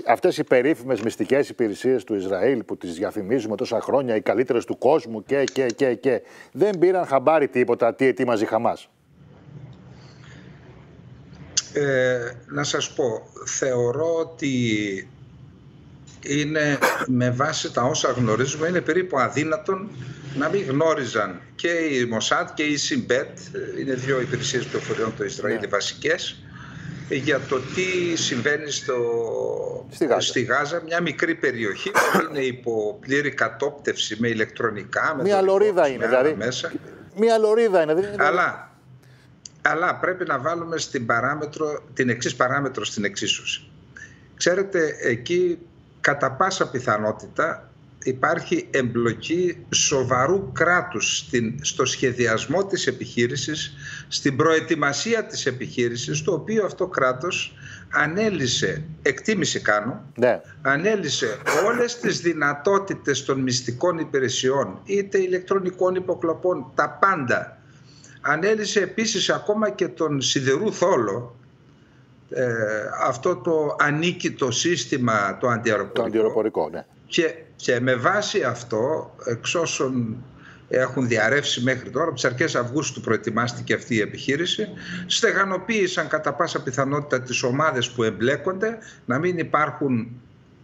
αυτές οι περίφημες μυστικές υπηρεσίες του Ισραήλ που τις διαφημίζουμε τόσα χρόνια, οι καλύτερες του κόσμου και δεν πήραν χαμπάρι τίποτα τι ετοίμαζε η Χαμάς? Να σας πω, θεωρώ ότι είναι, με βάση τα όσα γνωρίζουμε, είναι περίπου αδύνατον να μην γνώριζαν και η Μοσάντ και η Σιμπέτ, είναι δύο υπηρεσίες πληροφοριών του Ισραήλ, οι βασικές, για το τι συμβαίνει στη Γάζα, μια μικρή περιοχή που είναι υπό πλήρη κατόπτευση με ηλεκτρονικά, μια λωρίδα είναι δηλαδή, μέσα. Μια λωρίδα είναι δηλαδή. Αλλά πρέπει να βάλουμε την εξής παράμετρο στην εξίσωση. Ξέρετε, εκεί κατά πάσα πιθανότητα υπάρχει εμπλοκή σοβαρού κράτους στο σχεδιασμό της επιχείρησης, στην προετοιμασία της επιχείρησης, το οποίο αυτό κράτος ανέλυσε, εκτίμηση κάνω, ανέλυσε όλες τις δυνατότητες των μυστικών υπηρεσιών, είτε ηλεκτρονικών υποκλοπών, τα πάντα. Ανέλυσε επίσης ακόμα και τον σιδερού θόλο, αυτό το ανίκητο σύστημα το αντιαεροπορικό, ναι. Και με βάση αυτό, εξ όσων έχουν διαρρεύσει μέχρι τώρα, από τις αρχές Αυγούστου προετοιμάστηκε αυτή η επιχείρηση, στεγανοποίησαν κατά πάσα πιθανότητα τις ομάδες που εμπλέκονται, να μην υπάρχουν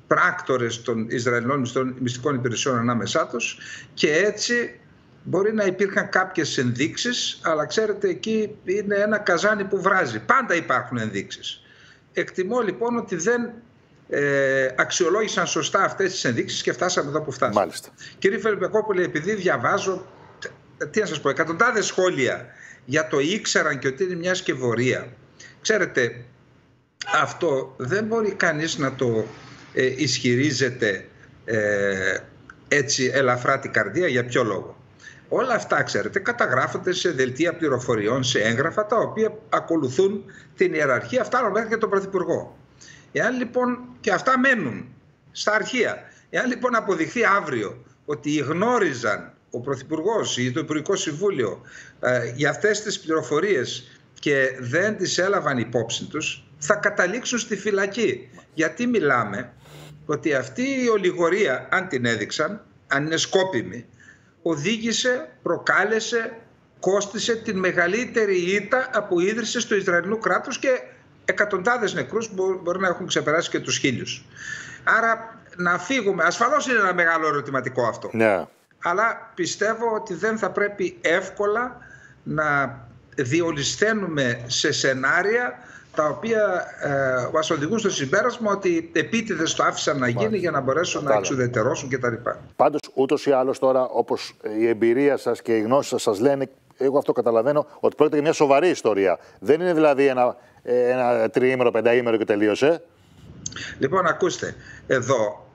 πράκτορες των Ισραηλινών μυστικών υπηρεσιών ανάμεσά τους, και έτσι μπορεί να υπήρχαν κάποιες ενδείξεις, αλλά ξέρετε, εκεί είναι ένα καζάνι που βράζει. Πάντα υπάρχουν ενδείξεις. Εκτιμώ λοιπόν ότι δεν αξιολόγησαν σωστά αυτές τις ενδείξεις και φτάσαμε εδώ που φτάσαμε. Μάλιστα. Κύριε Φελιππεκόπουλε, επειδή διαβάζω, τι να σας πω, εκατοντάδες σχόλια για το ήξεραν και ότι είναι μια σκευωρία. Ξέρετε, αυτό δεν μπορεί κανείς να το ισχυρίζεται έτσι ελαφρά την καρδία. Για ποιο λόγο? Όλα αυτά, ξέρετε, καταγράφονται σε δελτία πληροφοριών, σε έγγραφα, τα οποία ακολουθούν την ιεραρχία, φτάνουν μέχρι και τον Πρωθυπουργό. Εάν λοιπόν, και αυτά μένουν στα αρχεία, εάν λοιπόν αποδειχθεί αύριο ότι γνώριζαν ο Πρωθυπουργός ή το Υπουργικό Συμβούλιο για αυτές τις πληροφορίες και δεν τις έλαβαν υπόψη τους, θα καταλήξουν στη φυλακή. Γιατί μιλάμε ότι αυτή η ολιγορία, αν την έδειξαν, αν είναι σκόπιμη, οδήγησε, προκάλεσε, κόστισε την μεγαλύτερη ήττα από ίδρυση του Ισραηλινού κράτους και εκατοντάδες νεκρούς μπορεί να έχουν ξεπεράσει και τους 1000. Άρα να φύγουμε, ασφαλώς είναι ένα μεγάλο ερωτηματικό αυτό. Ναι. Αλλά πιστεύω ότι δεν θα πρέπει εύκολα να διολυσθένουμε σε σενάρια τα οποία μας οδηγούν στο συμπέρασμα ότι επίτηδες το άφησαν να γίνει για να μπορέσουν να εξουδετερώσουν κτλ. Πάντως, ούτως ή άλλως τώρα, όπως η εμπειρία σας και οι γνώσεις σας λένε, εγώ αυτό καταλαβαίνω, ότι πρόκειται για μια σοβαρή ιστορία. Δεν είναι δηλαδή ένα τριήμερο, πενταήμερο και τελείωσε. Λοιπόν, ακούστε, εδώ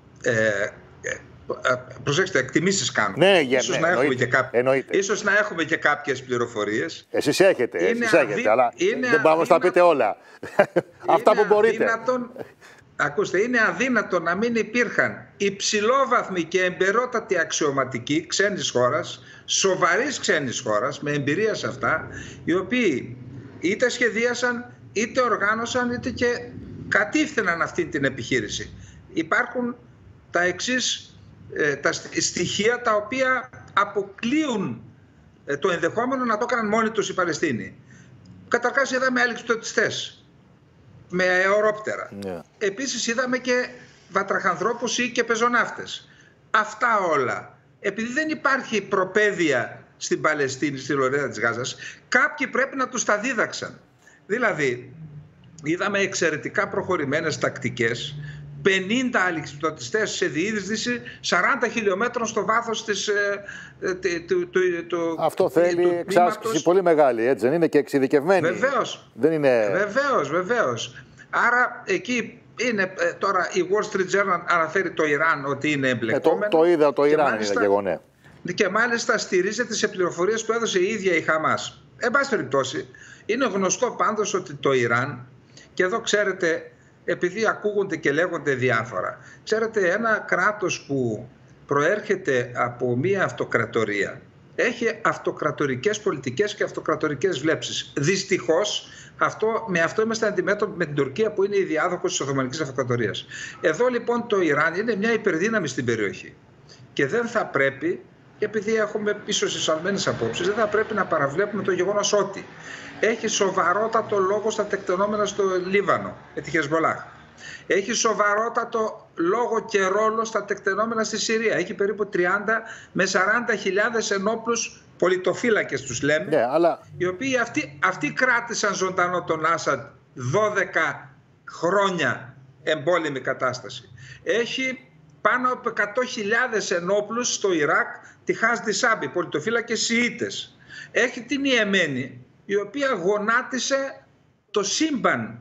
προσέξτε, εκτιμήσεις κάνουμε. Ναι, ίσως να έχουμε και κάποιες πληροφορίες. Εσείς έχετε, αλλά δεν πάμε να τα πείτε όλα. Αυτά που μπορείτε. Ακούστε, είναι αδύνατο να μην υπήρχαν υψηλόβαθμοι και εμπειρότατοι αξιωματικοί ξένης χώρας, σοβαρής ξένης χώρας, με εμπειρία σε αυτά, οι οποίοι είτε σχεδίασαν, είτε οργάνωσαν, είτε και κατήφθηναν αυτή την επιχείρηση. Υπάρχουν τα εξής τα στοιχεία τα οποία αποκλείουν το ενδεχόμενο να το έκαναν μόνοι τους οι Παλαιστίνοι. Καταρχάς είδαμε αλεξιπτωτιστές με αερόπτερα. Yeah. Επίσης είδαμε και βατραχανθρώπους ή και πεζοναύτες. Αυτά όλα, επειδή δεν υπάρχει προπαίδεια στην Παλαιστίνη, στη λωρίδα της Γάζας, κάποιοι πρέπει να τους τα δίδαξαν. Δηλαδή, είδαμε εξαιρετικά προχωρημένες τακτικές, 50 αλεξιπτωτιστές σε διείσδυση 40 χιλιόμετρων στο βάθος του Αυτό θέλει εξάσκηση πολύ μεγάλη, έτσι δεν είναι, και εξειδικευμένη. Βεβαίως. Δεν είναι... Βεβαίως. Άρα εκεί είναι τώρα η Wall Street Journal αναφέρει το Ιράν ότι είναι εμπλεκόμενο. Το είδα, το Ιράν είναι και εγώ, ναι. Και μάλιστα στηρίζεται σε πληροφορίες που έδωσε η ίδια η Χαμάς. Εν πάση περιπτώσει, είναι γνωστό πάντως ότι το Ιράν, και εδώ ξέρετε, επειδή ακούγονται και λέγονται διάφορα, ξέρετε, ένα κράτος που προέρχεται από μία αυτοκρατορία, έχει αυτοκρατορικές πολιτικές και αυτοκρατορικές βλέψεις. Δυστυχώς, με αυτό είμαστε αντιμέτωποι με την Τουρκία, που είναι η διάδοχος της Οθωμανικής Αυτοκρατορίας. Εδώ λοιπόν το Ιράν είναι μια υπερδύναμη στην περιοχή και δεν θα πρέπει, επειδή έχουμε ίσως εισφαλμένες απόψεις, δεν θα πρέπει να παραβλέπουμε το γεγονός ότι έχει σοβαρότατο λόγο στα τεκτενόμενα στο Λίβανο με τη Χεσμολάχ. Έχει σοβαρότατο λόγο και ρόλο στα τεκτενόμενα στη Συρία. Έχει περίπου 30 με 40.000 ενόπλους πολιτοφύλακες, τους λέμε, ναι, αλλά... οι οποίοι αυτοί κράτησαν ζωντανό τον Άσαντ 12 χρόνια εμπόλεμη κατάσταση. Έχει πάνω από 100.000 ενόπλους στο Ιράκ, τη Χάσδη Σάμπι, πολιτοφύλακες Σιήτες. Έχει την Ιεμένη, η οποία γονάτισε το σύμπαν,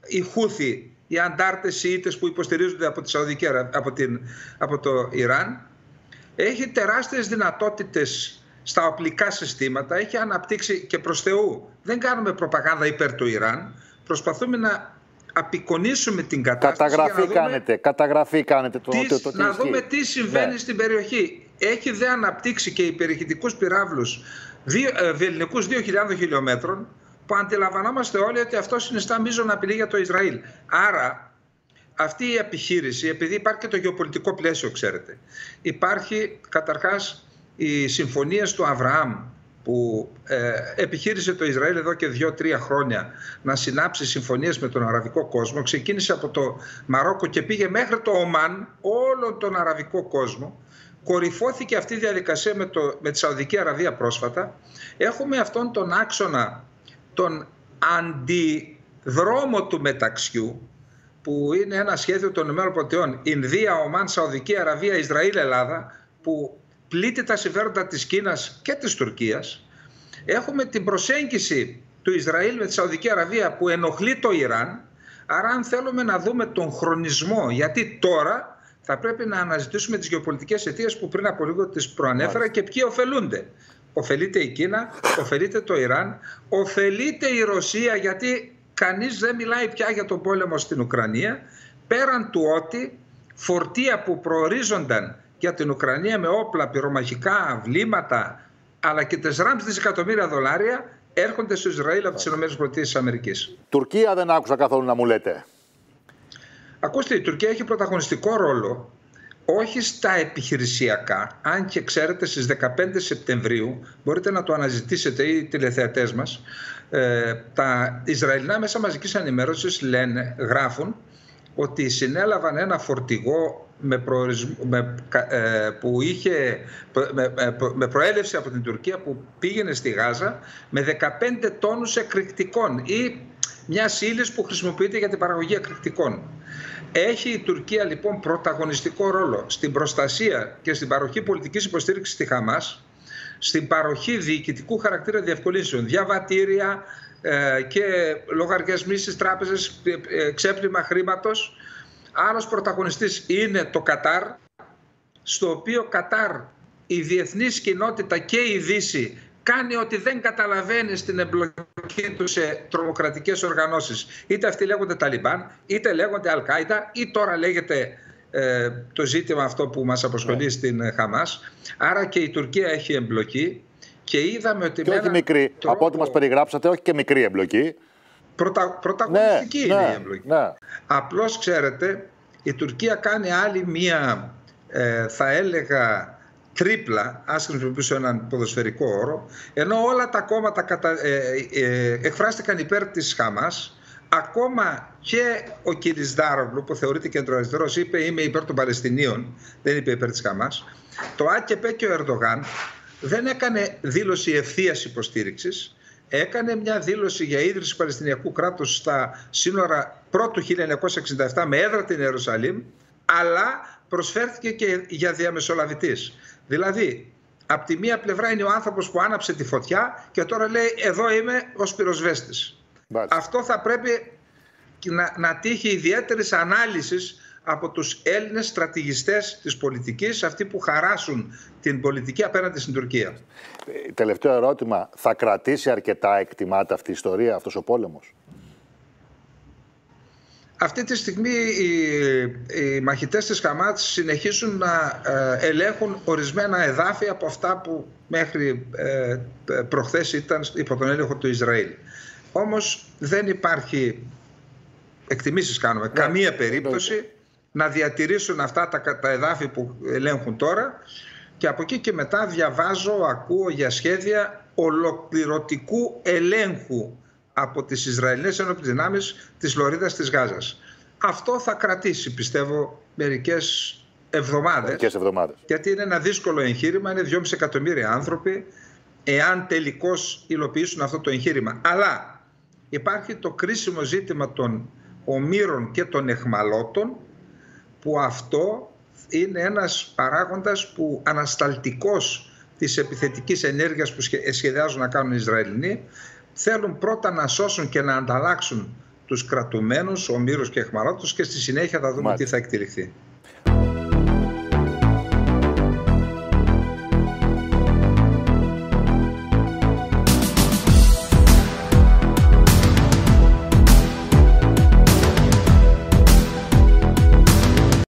οι Χούθι, οι αντάρτες Σιήτες που υποστηρίζονται από τη Σαουδική, από το Ιράν. Έχει τεράστιες δυνατότητες στα οπλικά συστήματα, έχει αναπτύξει, και προς Θεού δεν κάνουμε προπαγάνδα υπέρ του Ιράν, προσπαθούμε να απεικονίσουμε την κατάσταση. Καταγραφή κάνετε να δούμε τι συμβαίνει στην περιοχή. Έχει δε αναπτύξει και υπερηχητικούς πυράβλους βελληνικούς 2.000 χιλιόμετρων, που αντιλαμβανόμαστε όλοι ότι αυτό συνιστά μείζωνα απειλή για το Ισραήλ. Άρα αυτή η επιχείρηση, επειδή υπάρχει και το γεωπολιτικό πλαίσιο, ξέρετε, υπάρχει καταρχάς οι συμφωνίες του Αβραάμ, που επιχείρησε το Ισραήλ εδώ και 2-3 χρόνια να συνάψει συμφωνίες με τον αραβικό κόσμο. Ξεκίνησε από το Μαρόκο και πήγε μέχρι το Ομάν, όλον τον αραβικό κόσμο. Κορυφώθηκε αυτή η διαδικασία με τη Σαουδική Αραβία πρόσφατα. Έχουμε αυτόν τον άξονα, τον αντιδρόμο του μεταξιού, που είναι ένα σχέδιο των ΗΠΑ, Ινδία, Ομάν, Σαουδική Αραβία, Ισραήλ, Ελλάδα, που πλήττει τα συμφέροντα της Κίνας και της Τουρκίας. Έχουμε την προσέγγιση του Ισραήλ με τη Σαουδική Αραβία, που ενοχλεί το Ιράν. Άρα αν θέλουμε να δούμε τον χρονισμό, γιατί τώρα θα πρέπει να αναζητήσουμε τις γεωπολιτικές αιτίες που πριν από λίγο τις προανέφερα και ποιοι ωφελούνται. Ωφελείται η Κίνα, ωφελείται το Ιράν, ωφελείται η Ρωσία, γιατί κανείς δεν μιλάει πια για τον πόλεμο στην Ουκρανία, πέραν του ότι φορτία που προορίζονταν για την Ουκρανία με όπλα, πυρομαχικά, βλήματα, αλλά και 4,5 δισεκατομμύρια δολάρια έρχονται στο Ισραήλ από τις ΗΠΑ. Τουρκία δεν άκουσα καθόλου να μου λέτε. Ακούστε, η Τουρκία έχει πρωταγωνιστικό ρόλο, όχι στα επιχειρησιακά, αν και ξέρετε στις 15 Σεπτεμβρίου, μπορείτε να το αναζητήσετε οι τηλεθεατές μας, τα Ισραηλινά μέσα μαζικής ενημέρωσης γράφουν ότι συνέλαβαν ένα φορτηγό που είχε με προέλευση από την Τουρκία, που πήγαινε στη Γάζα με 15 τόνους εκρηκτικών ή μια ύλη που χρησιμοποιείται για την παραγωγή εκρηκτικών. Έχει η Τουρκία λοιπόν πρωταγωνιστικό ρόλο στην προστασία και στην παροχή πολιτικής υποστήριξης στη Χαμάς, στην παροχή διοικητικού χαρακτήρα διευκολύνσεων, διαβατήρια και λογαριασμοί στις τράπεζες, ξέπλυμα χρήματος. Άλλος πρωταγωνιστής είναι το Κατάρ, στο οποίο Κατάρ η διεθνής κοινότητα και η Δύση κάνει ότι δεν καταλαβαίνει στην εμπλοκή του σε τρομοκρατικές οργανώσεις. Είτε αυτοί λέγονται Ταλιμπάν, είτε λέγονται Αλ-Κάιντα, ή τώρα λέγεται το ζήτημα αυτό που μας απασχολεί στην Χαμάς. Άρα και η Τουρκία έχει εμπλοκή και είδαμε ότι... Και όχι μικρή, από ό,τι μας περιγράψατε, όχι και μικρή εμπλοκή. Πρωταγωνιστική είναι η εμπλοκή. Ναι. Απλώς ξέρετε, η Τουρκία κάνει άλλη μία, θα έλεγα, τρίπλα, ας χρησιμοποιήσω έναν ποδοσφαιρικό όρο, ενώ όλα τα κόμματα εκφράστηκαν υπέρ της Χαμάς. Ακόμα και ο Κιλισδάρογλου, που θεωρείται κεντροαριστερός, είπε είμαι υπέρ των Παλαιστινίων, δεν είπε υπέρ της Χαμάς. Το ΑΚΠ και ο Ερντογάν δεν έκανε δήλωση ευθείας υποστήριξης, έκανε μια δήλωση για ίδρυση Παλαιστινιακού κράτους στα σύνορα πρώτου 1967 με έδρα την Ιερουσαλήμ, αλλά προσφέρθηκε και για διαμεσολαβητής. Δηλαδή, από τη μία πλευρά είναι ο άνθρωπος που άναψε τη φωτιά και τώρα λέει εδώ είμαι ως πυροσβέστης. Αυτό θα πρέπει να τύχει ιδιαίτερης ανάλυσης από τους Έλληνες στρατηγιστές της πολιτικής, αυτοί που χαράσουν την πολιτική απέναντι στην Τουρκία. Τελευταίο ερώτημα. Θα κρατήσει αρκετά, εκτιμάται, αυτή η ιστορία, αυτός ο πόλεμος? Αυτή τη στιγμή οι μαχητές της Χαμάς συνεχίζουν να ελέγχουν ορισμένα εδάφη από αυτά που μέχρι προχθές ήταν υπό τον έλεγχο του Ισραήλ. Όμως δεν υπάρχει, εκτιμήσεις κάνουμε, καμία περίπτωση να διατηρήσουν αυτά τα εδάφη που ελέγχουν τώρα, και από εκεί και μετά ακούω για σχέδια ολοκληρωτικού ελέγχου από τις Ισραηλινές Ενόπλες Δυνάμεις της Λωρίδας της Γάζας. Αυτό θα κρατήσει, πιστεύω, μερικές εβδομάδες. Γιατί είναι ένα δύσκολο εγχείρημα, είναι 2,5 εκατομμύρια άνθρωποι, εάν τελικώς υλοποιήσουν αυτό το εγχείρημα. Αλλά υπάρχει το κρίσιμο ζήτημα των ομήρων και των αιχμαλώτων, που αυτό είναι ένας παράγοντας που ανασταλτικός της επιθετικής ενέργειας που σχεδιάζουν να κάνουν οι Ισραηλινοί. Θέλουν πρώτα να σώσουν και να ανταλλάξουν τους κρατουμένους, ομήρους και αιχμαλώτους, και στη συνέχεια θα δούμε τι θα εκτηρηχθεί.